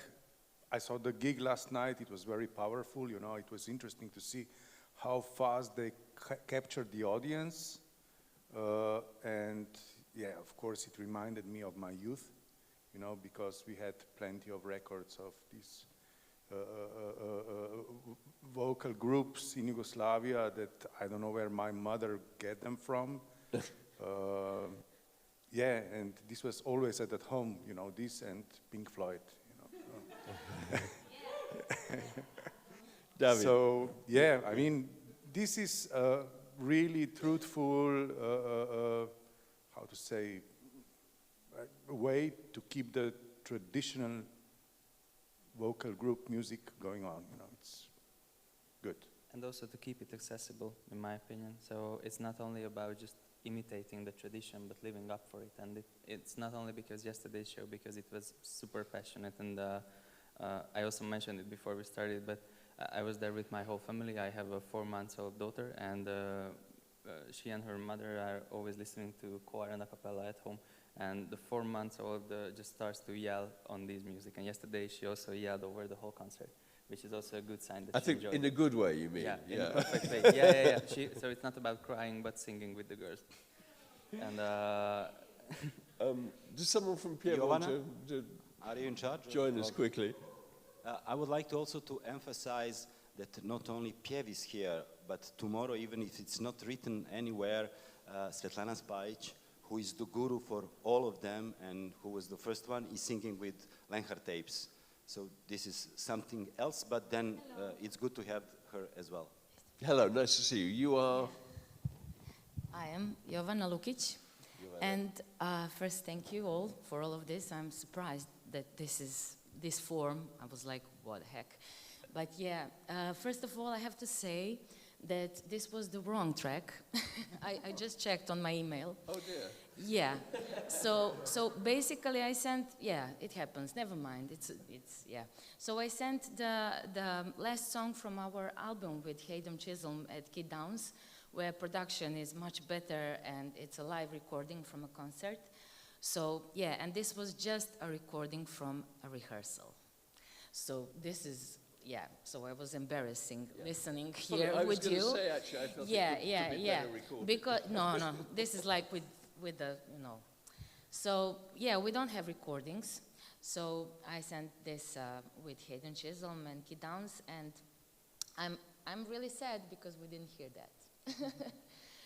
I saw the gig last night, it was very powerful, you know, it was interesting to see how fast they captured the audience, and yeah, of course, it reminded me of my youth, you know, because we had plenty of records of these vocal groups in Yugoslavia that I don't know where my mother get them from. Yeah, and this was always at home, you know, this and Pink Floyd, you know. Dávid. So, yeah, I mean, this is a really truthful, how to say, way to keep the traditional vocal group music going on, you know, it's good. And also to keep it accessible, in my opinion. So it's not only about just imitating the tradition, but living up for it. And it's not only because yesterday's show, because it was super passionate. And I also mentioned it before we started, but I was there with my whole family. I have a 4-month-old daughter, and she and her mother are always listening to choir and a cappella at home. And the 4-month-old just starts to yell on this music. And yesterday she also yelled over the whole concert, which is also a good sign that I she think enjoyed in it. a good way, you mean? Yeah, in a perfect way. Yeah. So it's not about crying, but singing with the girls. And does someone from Piedmont want to are you in charge? join us quickly? I would like to also to emphasize that not only Piev is here, but tomorrow, even if it's not written anywhere, Svetlana Spajic, who is the guru for all of them and who was the first one, is singing with Lenhart tapes. So this is something else, but then it's good to have her as well. Hello, nice to see you. You are? I am Jovana Lukic. And first, thank you all for all of this. I'm surprised that this form. I was like, what the heck? But yeah, first of all, I have to say that this was the wrong track. I just checked on my email. Oh dear. Yeah. So basically I sent, yeah, it happens, never mind. It's yeah. So I sent the last song from our album with Hayden Chisholm at Kid Downs, where production is much better and it's a live recording from a concert. So yeah, and this was just a recording from a rehearsal. So this is, yeah, so I was embarrassing listening here with you. I was going to say, actually, I felt it could be better recorded. Because, no, this is like with the, you know. So, yeah, we don't have recordings. So I sent this with Hayden Chisholm and Kid Downs, and I'm really sad because we didn't hear that.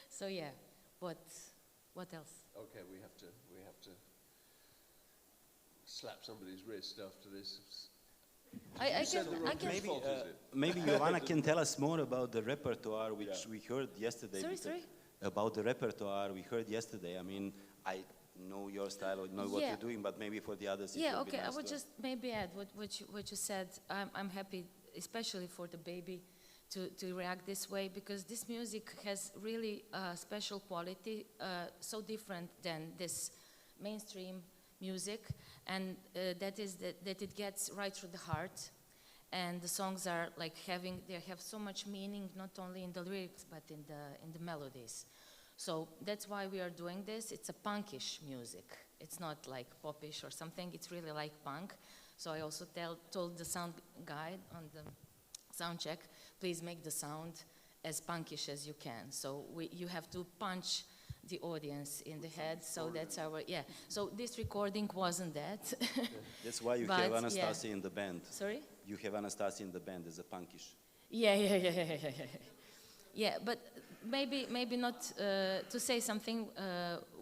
So, yeah, what else? Okay, we have to slap somebody's wrist after this. Maybe Jovana can tell us more about the repertoire which we heard yesterday. Sorry? About the repertoire we heard yesterday. I mean, I know your style, I know what you're doing, but maybe for the others. Yeah, okay. Nice I would just maybe add what you said. I'm happy, especially for the baby, to react this way, because this music has really special quality, so different than this mainstream music, and that it gets right through the heart, and the songs are like they have so much meaning, not only in the lyrics but in the melodies. So that's why we are doing this. It's a punkish music. It's not like popish or something. It's really like punk. So I also told the sound guy on the sound check, please make the sound as punkish as you can. So you have to punch the audience in the head, so that's our, yeah. So this recording wasn't that. That's why you have Anastasia in the band. Sorry? You have Anastasia in the band as a punkish. Yeah. Yeah, but maybe not to say something,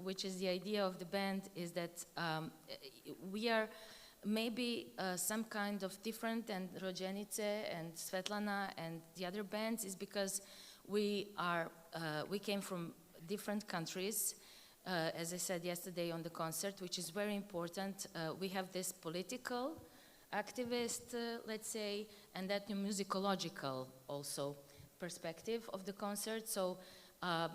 which is the idea of the band, is that we are maybe some kind of different, and Rojenice and Svetlana and the other bands, is because we came from different countries, as I said yesterday on the concert, which is very important. We have this political, activist, let's say, and that musicological also perspective of the concert. So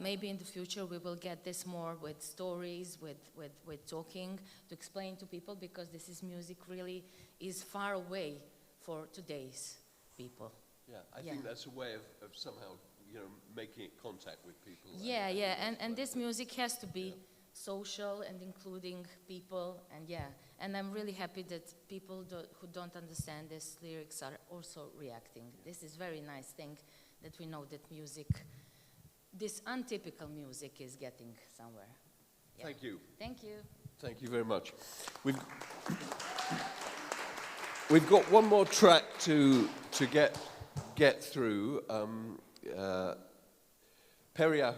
maybe in the future we will get this more with stories, with talking, to explain to people, because this is music really is far away for today's people. Yeah, I think that's a way of somehow, making contact with people. Yeah, and this music has to be social and including people, and I'm really happy that people who don't understand these lyrics are also reacting. This is very nice thing that we know that music, this untypical music, is getting somewhere. Yeah. Thank you. Thank you. Thank you very much. We've got one more track to get through. Peria,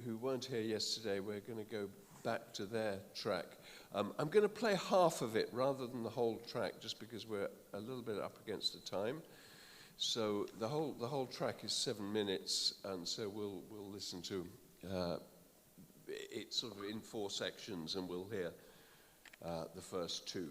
who weren't here yesterday, we're going to go back to their track. I'm going to play half of it rather than the whole track, just because we're a little bit up against the time. So the whole track is 7 minutes, and so we'll listen to it sort of in 4 sections, and we'll hear the first 2.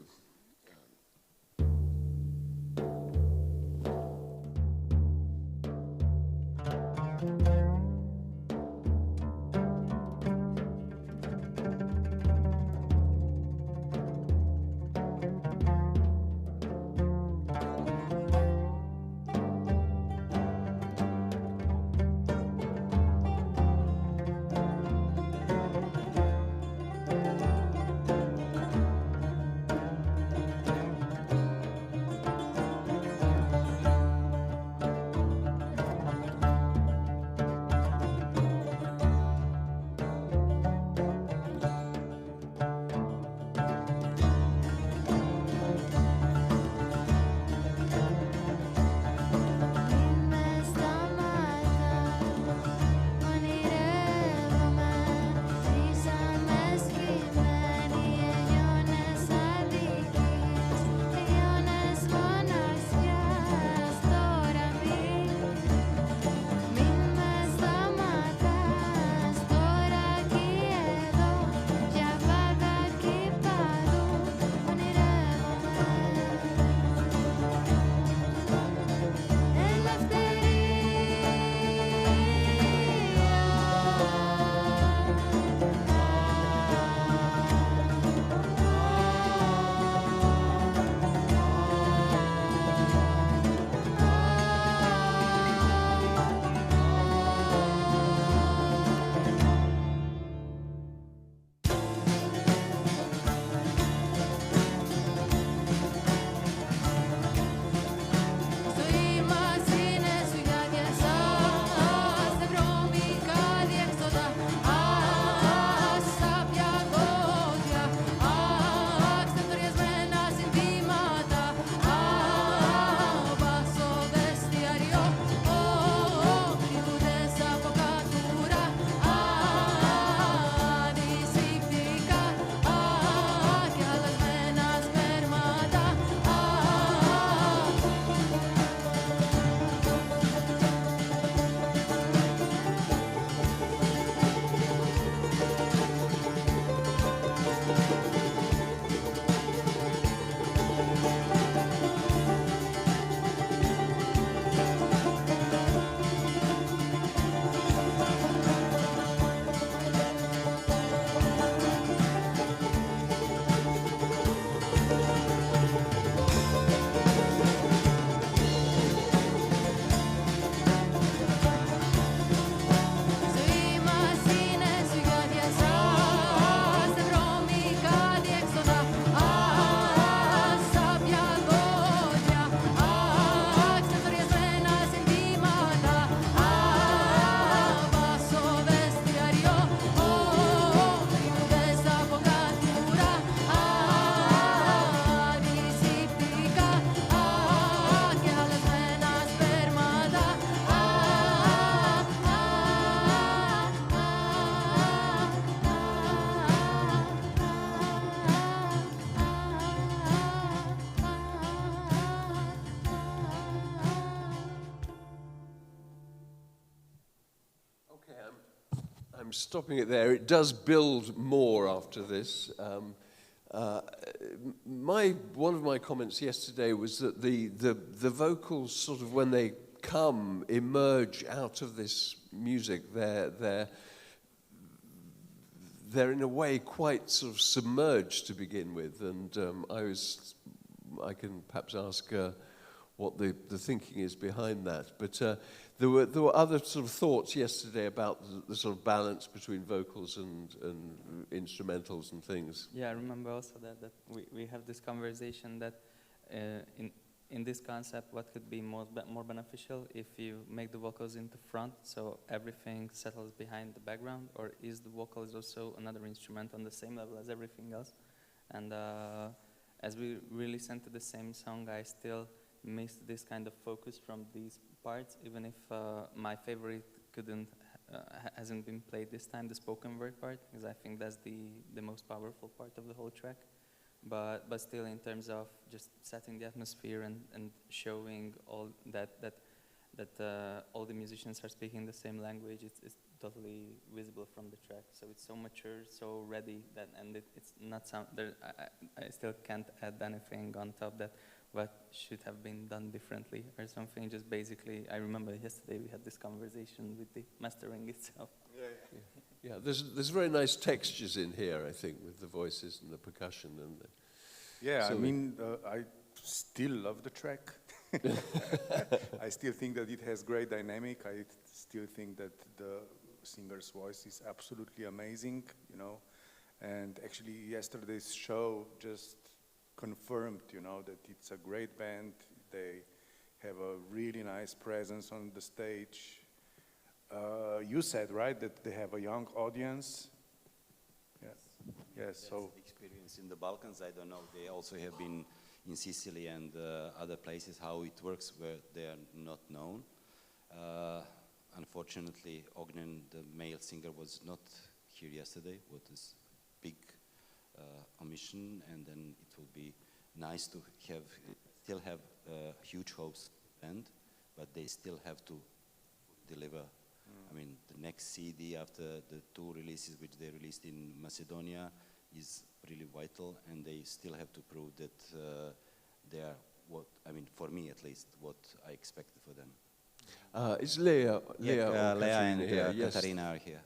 stopping it there. It does build more after this. One of my comments yesterday was that the vocals sort of, when they come, emerge out of this music. They're in a way quite sort of submerged to begin with, and I can perhaps ask what the thinking is behind that. But there were other sort of thoughts yesterday about the sort of balance between vocals and instrumentals and things. Yeah, I remember also that we have this conversation that in this concept, what could be more beneficial if you make the vocals into front, so everything settles behind the background, or is the vocals also another instrument on the same level as everything else? And as we really listened to the same song, I still missed this kind of focus from these parts, even if my favorite hasn't been played this time, the spoken word part, because I think that's the most powerful part of the whole track. But still, in terms of just setting the atmosphere and showing all that all the musicians are speaking the same language, it's totally visible from the track. So it's so mature, so ready, it's not I still can't add anything on top that what should have been done differently or something. Just basically, I remember yesterday we had this conversation with the mastering itself. Yeah, there's very nice textures in here, I think, with the voices and the percussion and the. Yeah, so I mean, I still love the track. I still think that it has great dynamic. I still think that the singer's voice is absolutely amazing, you know. And actually, yesterday's show just confirmed, you know, that it's a great band. They have a really nice presence on the stage. You said, right, that they have a young audience. Yes. Yes. So experience in the Balkans. I don't know. They also have been in Sicily and other places. How it works where they are not known. Unfortunately, Ognen, the male singer, was not here yesterday. What is big omission, and then it will be nice to still have huge hopes band, but they still have to deliver. I mean, the next CD after the two releases which they released in Macedonia is really vital, and they still have to prove that they are what, I mean, for me at least, what I expected for them. Is Leah and here? Yes. Katarina are here.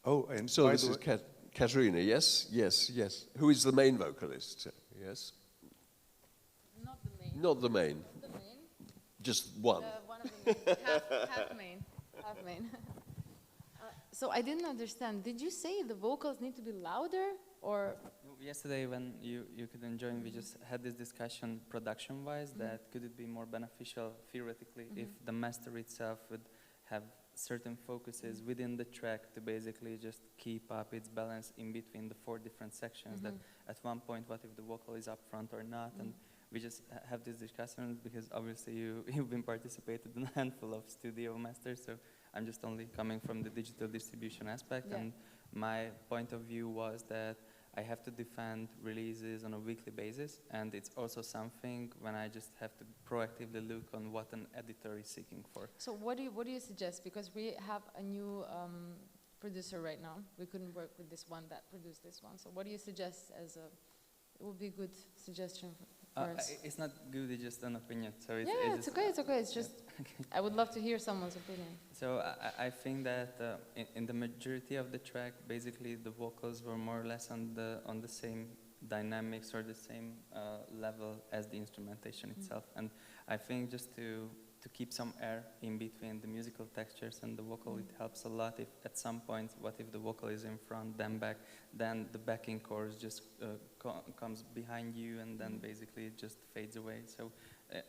Oh, and so this is Katarina, yes, yes, yes. Who is the main vocalist? Yes. Not the main. Not the main. Not the main. Just one. One of the main. half main. Half main. So I didn't understand. Did you say the vocals need to be louder, or? Yesterday, when you couldn't join, we just had this discussion production-wise, that could it be more beneficial theoretically if the master itself would have certain focuses within the track to basically just keep up its balance in between the 4 different sections, that at one point, what if the vocal is up front or not? And we just have this discussion because obviously you've been participated in a handful of studio masters, so I'm just only coming from the digital distribution aspect, and my point of view was that I have to defend releases on a weekly basis, and it's also something when I just have to proactively look on what an editor is seeking for. So what do you suggest? Because we have a new producer right now. We couldn't work with this one that produced this one. So what do you suggest as a? It would be a good suggestion for us. It's not good. It's just an opinion. So it's okay. It's okay. It's just I would love to hear someone's opinion. So I think that in the majority of the track, basically the vocals were more or less on the same dynamics or the same level as the instrumentation itself. And I think just to keep some air in between the musical textures and the vocal, it helps a lot. If at some point, what if the vocal is in front, then back, then the backing chorus just comes behind you, and then basically it just fades away. So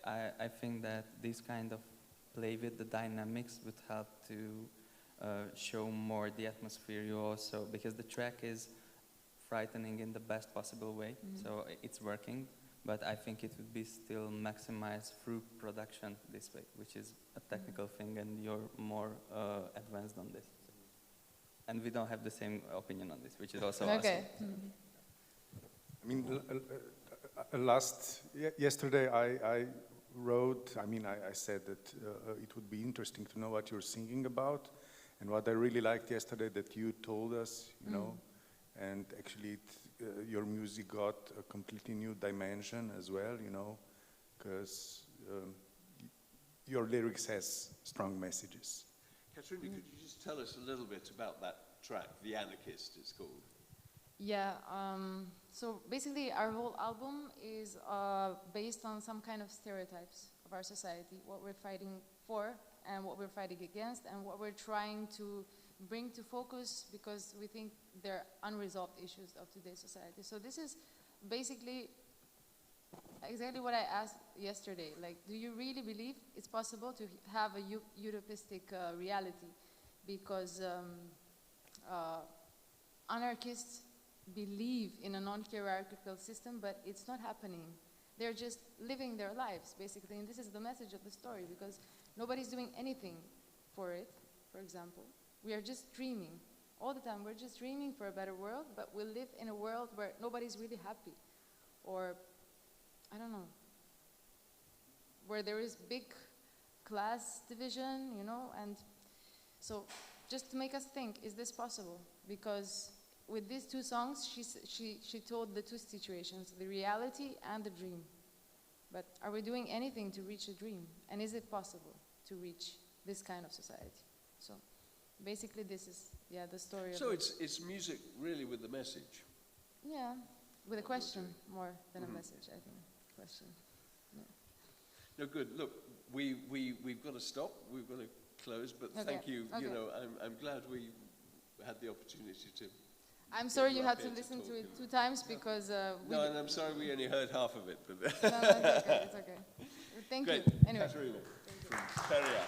I think that this kind of play with the dynamics would help to show more the atmosphere. You also, because the track is frightening in the best possible way, so it's working, but I think it would be still maximized through production this way, which is a technical thing, and you're more advanced on this. And we don't have the same opinion on this, which is also awesome. I mean, yesterday I wrote, I said that it would be interesting to know what you're singing about, and what I really liked yesterday that you told us, you know, and actually your music got a completely new dimension as well, you know, because your lyrics has strong messages. Katrina, could you just tell us a little bit about that track, The Anarchist it's called? Yeah, so basically our whole album is based on some kind of stereotypes of our society, what we're fighting for and what we're fighting against and what we're trying to bring to focus because we think they're unresolved issues of today's society. So this is basically exactly what I asked yesterday. Like, do you really believe it's possible to have a utopistic reality? Because anarchists believe in a non-hierarchical system, but it's not happening. They're just living their lives, basically, and this is the message of the story, because nobody's doing anything for it, for example. We are just dreaming. All the time, we're just dreaming for a better world, but we live in a world where nobody's really happy. Or, I don't know, where there is big class division, you know, and so just to make us think, is this possible? Because with these two songs, she told the two situations, the reality and the dream. But are we doing anything to reach a dream? And is it possible to reach this kind of society? So basically this is, yeah, the story So of it's music really with the message? Yeah, with a question more than a message, I think. Question. Yeah. No, good. Look, we've got to stop. We've got to close, but thank you. Okay. You know, I'm glad we had the opportunity to. I'm sorry you had to listen to it 2 times because. No, and I'm sorry we only heard half of it. But no, it's okay. It's okay. Thank Great. you. Anyway. Katrina from Peria.